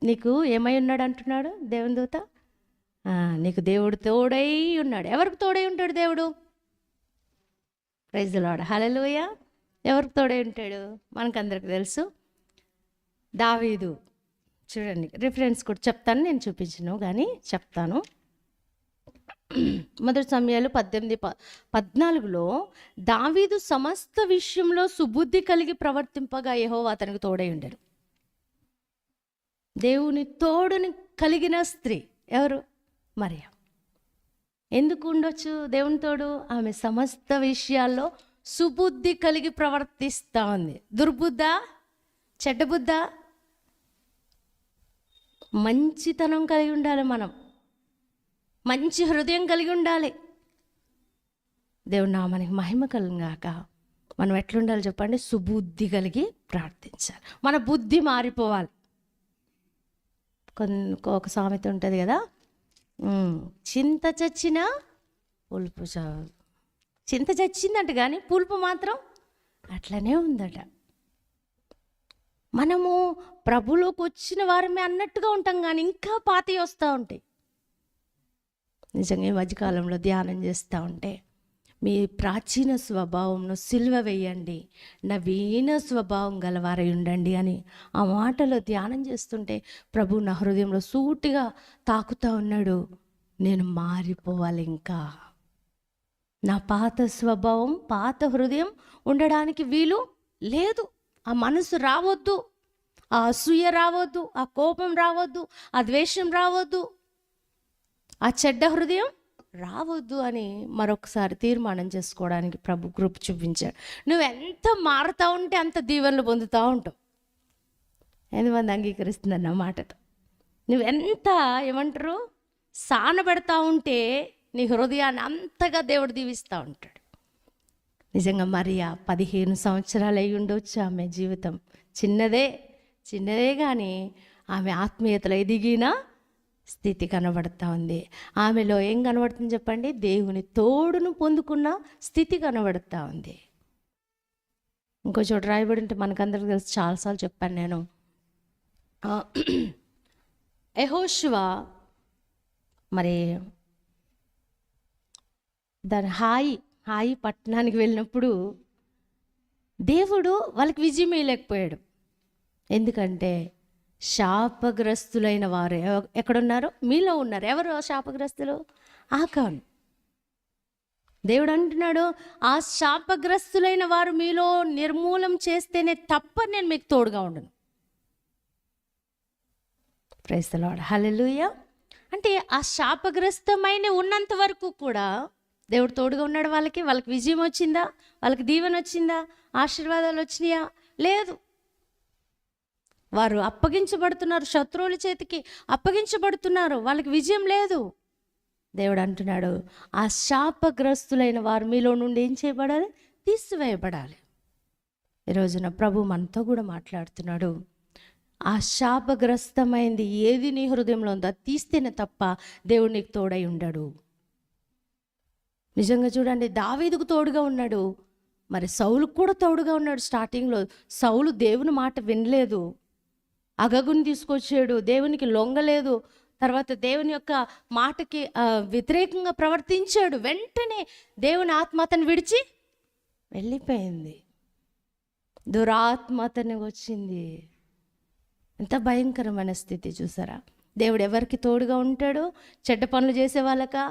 నీకు ఏమై ఉన్నాడు అంటున్నాడు దేవుని దూత. నీకు దేవుడు తోడై ఉన్నాడు. ఎవరికి తోడై ఉంటాడు దేవుడు? ప్రైజ్ ది లార్డ్, హల్లెలూయా. ఎవరికి తోడై ఉంటాడు? మనకందరికి తెలుసు. దావీదు చూడండి, రిఫరెన్స్ కూడా చెప్తాను, నేను చూపించను కానీ చెప్తాను. మొదటి సమయాలు 18:14లో దావీదు సమస్త విషయంలో సుబుద్ధి కలిగి ప్రవర్తింపగా యెహోవా అతనికి తోడై ఉండెను. దేవుని తోడుని కలిగిన స్త్రీ ఎవరు? మరియా. ఎందుకు ఉండొచ్చు దేవుని తోడు? ఆమె సమస్త విషయాల్లో సుబుద్ధి కలిగి ప్రవర్తిస్తూ ఉంది. దుర్బుద్ధ, చెడ్డబుద్ధ, మంచితనం కలిగి ఉండాలి. మనం మంచి హృదయం కలిగి ఉండాలి. దేవుడు నామానికి మహిమ కలుగాక. మనం ఎట్లుండాలి చెప్పండి? సుబుద్ధి కలిగి ప్రార్థించాలి. మన బుద్ధి మారిపోవాలి. ఒక సామెత ఉంటుంది కదా, చింత చచ్చినా పులుపు చింత చచ్చిందంట కానీ పులుపు మాత్రం అట్లనే ఉందట. మనము ప్రభులోకి వచ్చిన వారమే అన్నట్టుగా ఉంటాం కానీ ఇంకా పాతవి వస్తూ ఉంటాయి. నిజంగా ఈ మధ్యకాలంలో ధ్యానం చేస్తూ ఉంటే, మీ ప్రాచీన స్వభావంను సిలువ వేయండి, నవీన స్వభావం గలవారై ఉండండి అని ఆ మాటలో ధ్యానం చేస్తుంటే ప్రభు నా హృదయంలో సూటిగా తాకుతూ ఉన్నాడు. నేను మారిపోవాలి. ఇంకా నా పాత స్వభావం, పాత హృదయం ఉండడానికి వీలు లేదు. ఆ మనసు రావద్దు, ఆ అసూయ రావద్దు, ఆ కోపం రావద్దు, ఆ ద్వేషం రావద్దు, ఆ చెడ్డ హృదయం రావద్దు అని మరొకసారి తీర్మానం చేసుకోవడానికి ప్రభు కృప చూపించాడు. నువ్వు ఎంత మారుతూ ఉంటే అంత దీవెనలు పొందుతూ ఉంటావు. ఎంతమంది అంగీకరిస్తున్నారు నా మాటతో? నువ్వెంత ఏమంటారు సానబెడతా ఉంటే నీ హృదయాన్ని అంతగా దేవుడు దీవిస్తూ ఉంటాడు. నిజంగా మరియా 15 సంవత్సరాలు అయి ఉండొచ్చు. ఆమె జీవితం చిన్నదే కానీ ఆమె ఆత్మీయతలో ఎదిగిన స్థితి కనబడుతూ ఉంది. ఆమెలో ఏం కనబడుతుంది చెప్పండి? దేవుని తోడును పొందుకున్న స్థితి కనబడుతూ ఉంది. ఇంకో చోట రాయబడి ఉంటే మనకందరికి తెలిసి చాలాసార్లు చెప్పాను నేను. యెహోషువ మరి దాని హాయి పట్టణానికి వెళ్ళినప్పుడు దేవుడు వాళ్ళకి విజయం ఇవ్వలేకపోయాడు. ఎందుకంటే శాపగ్రస్తులైన వారు ఎక్కడున్నారు? మీలో ఉన్నారు. ఎవరు శాపగ్రస్తులు? ఆకాను. దేవుడు అంటున్నాడు, ఆ శాపగ్రస్తులైన వారు మీలో నిర్మూలం చేస్తేనే తప్ప నేను మీకు తోడుగా ఉండను. ప్రైజ్ ది లార్డ్, హల్లెలూయా. అంటే ఆ శాపగ్రస్తమైన ఉన్నంత వరకు కూడా దేవుడు తోడుగా ఉన్నాడు. వాళ్ళకి విజయం వచ్చిందా? వాళ్ళకి దీవెన వచ్చిందా? ఆశీర్వాదాలు వచ్చినాయా? లేదు. వారు అప్పగించబడుతున్నారు, శత్రువుల చేతికి అప్పగించబడుతున్నారు, వాళ్ళకి విజయం లేదు. దేవుడు అంటున్నాడు, ఆ శాపగ్రస్తులైన వారు మీలో నుండి ఏం చేయబడాలి? తీసివేయబడాలి. ఈరోజున ప్రభు మనతో కూడా మాట్లాడుతున్నాడు. ఆ శాపగ్రస్తమైంది ఏది నీ హృదయంలో ఉందో తీస్తేనే తప్ప దేవుడు నీకు తోడై ఉండడు. నిజంగా చూడండి, దావీదుకు తోడుగా ఉన్నాడు, మరి సౌలుకు కూడా తోడుగా ఉన్నాడు. స్టార్టింగ్లో సౌలు దేవుని మాట వినలేదు, అగగుని తీసుకొచ్చాడు, దేవునికి లొంగలేదు. తర్వాత దేవుని యొక్క మాటకి వ్యతిరేకంగా ప్రవర్తించాడు. వెంటనే దేవుని ఆత్మ అతను విడిచి వెళ్ళిపోయింది. దురాత్మ అతను వచ్చింది. ఎంత భయంకరమైన స్థితి చూసారా? దేవుడు ఎవరికి తోడుగా ఉంటాడు? చెడ్డ పనులు చేసే వాళ్ళకా?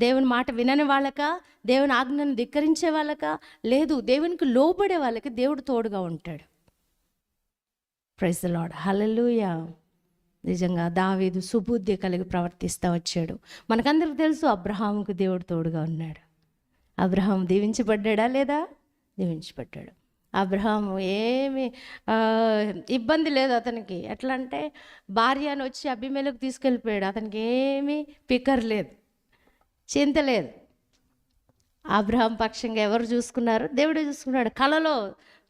దేవుని మాట వినని వాళ్ళకా? దేవుని ఆజ్ఞను ధిక్కరించే వాళ్ళకా? లేదు, దేవునికి లోబడే వాళ్ళకి దేవుడు తోడుగా ఉంటాడు. ప్రైజ్ ది లార్డ్, హల్లెలూయా. నిజంగా దావీదు సుబుద్ధి కలిగి ప్రవర్తిస్తూ వచ్చాడు. మనకందరికి తెలుసు అబ్రహాముకు దేవుడు తోడుగా ఉన్నాడు. అబ్రహాం దీవించబడ్డా లేదా? దీవించబడ్డాడు. అబ్రహాము ఏమి ఇబ్బంది లేదు అతనికి. ఎట్లా అంటే భార్యను వచ్చి అబీమెలెకు తీసుకెళ్ళిపోయాడు. అతనికి ఏమీ పికర్ లేదు, చింత లేదు. అబ్రహాం పక్షంగా ఎవరు చూసుకున్నారు? దేవుడే చూసుకున్నాడు. కలలో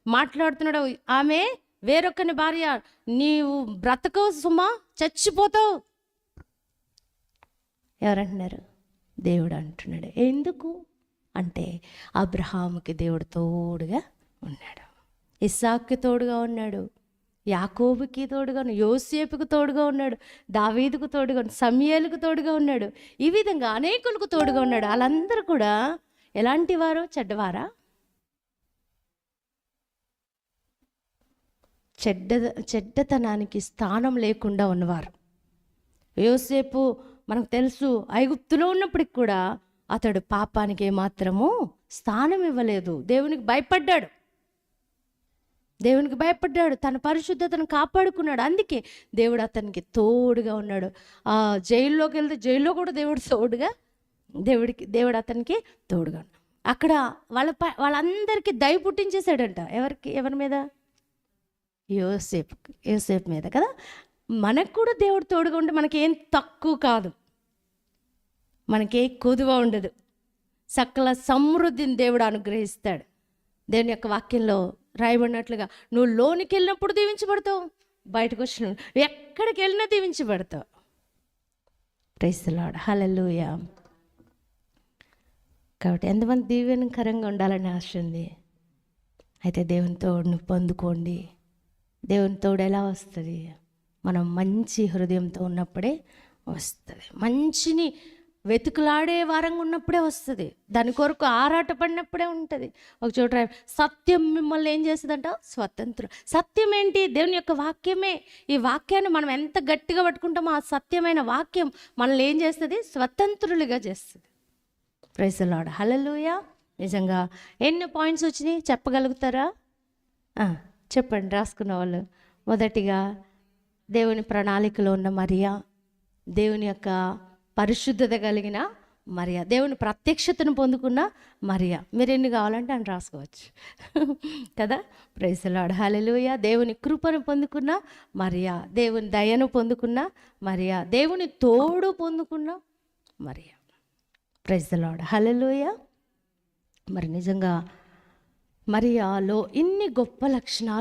మాట్లాడుతున్నాడు, ఆమె వేరొకని భార్య, నీవు బ్రతకవు సుమా, చచ్చిపోతావు. ఎవరంటున్నారు? దేవుడు అంటున్నాడు. ఎందుకు అంటే అబ్రహాముకి దేవుడు తోడుగా ఉన్నాడు, ఇస్సాకుకి తోడుగా ఉన్నాడు, యాకోబుకి తోడుగా ఉన్నాడు, యోసేపుకు తోడుగా ఉన్నాడు, దావీదుకు తోడుగా ఉన్నాడు, సమూయేలుకు తోడుగా ఉన్నాడు. ఈ విధంగా అనేకులకు తోడుగా ఉన్నాడు. వాళ్ళందరూ కూడా ఎలాంటి వారు? చెడ్డవారా? చెడ్డతనానికి స్థానం లేకుండా ఉన్నవారు. యోసేపు మనకు తెలుసు, ఐగుప్తులో ఉన్నప్పటికి కూడా అతడు పాపానికి ఏమాత్రము స్థానం ఇవ్వలేదు. దేవునికి భయపడ్డాడు, తన పరిశుద్ధతను కాపాడుకున్నాడు. అందుకే దేవుడు అతనికి తోడుగా ఉన్నాడు. జైల్లోకి వెళ్తే జైల్లో కూడా దేవుడు అతనికి తోడుగా ఉన్నాడు. అక్కడ వాళ్ళందరికీ దయ పుట్టించేశాడంట. ఎవరి మీద? యోసేపు మీద కదా. మనకు కూడా దేవుడు తోడుగా ఉంటే మనకేం తక్కువ కాదు, మనకే కొదువ ఉండదు, సకల సమృద్ధిని దేవుడు అనుగ్రహిస్తాడు. దేవుని యొక్క వాక్యంలో రాయబడినట్లుగా నువ్వు లోనికి వెళ్ళినప్పుడు దీవించబడతావు, బయటకు వచ్చిన ఎక్కడికి వెళ్ళినా దీవించబడతావు. ప్రైజ్ ది లార్డ్, హల్లెలూయా. కాబట్టి ఎంతమంది దీవెనకరంగా ఉండాలని ఆశ ఉంది? అయితే దేవుని తోడును పొందుకోండి. దేవుని తోడు ఎలా వస్తుంది? మనం మంచి హృదయంతో ఉన్నప్పుడే వస్తుంది. మంచిని వెతుకులాడే వారంగా ఉన్నప్పుడే వస్తుంది. దాని కొరకు ఆరాటపడినప్పుడే ఉంటుంది. ఒక చోట సత్యం మిమ్మల్ని ఏం చేస్తుందంట? స్వతంత్రం. సత్యం ఏంటి? దేవుని యొక్క వాక్యమే. ఈ వాక్యాన్ని మనం ఎంత గట్టిగా పట్టుకుంటామో ఆ సత్యమైన వాక్యం మనల్ని ఏం చేస్తుంది? స్వతంత్రులుగా చేస్తుంది. ప్రైజ్ ది లార్డ్, హల్లెలూయా. నిజంగా ఎన్ని పాయింట్స్ వచ్చినాయి చెప్పగలుగుతారా? చెప్పండి రాసుకున్న వాళ్ళు. మొదటిగా దేవుని ప్రణాళికలో ఉన్న మరియా, దేవుని యొక్క పరిశుద్ధత కలిగిన మరియా, దేవుని ప్రత్యక్షతను పొందుకున్న మరియా. మీరు ఎన్ని కావాలంటే అని రాసుకోవచ్చు కదా. ప్రైజ్ ది లార్డ్, హల్లెలూయా. దేవుని కృపను పొందుకున్న మరియా, దేవుని దయను పొందుకున్న మరియా, దేవుని తోడు పొందుకున్న మరియా. ప్రైజ్ ది లార్డ్, హల్లెలూయా. మరి నిజంగా మరియాలో ఇన్ని గొప్ప లక్షణాలు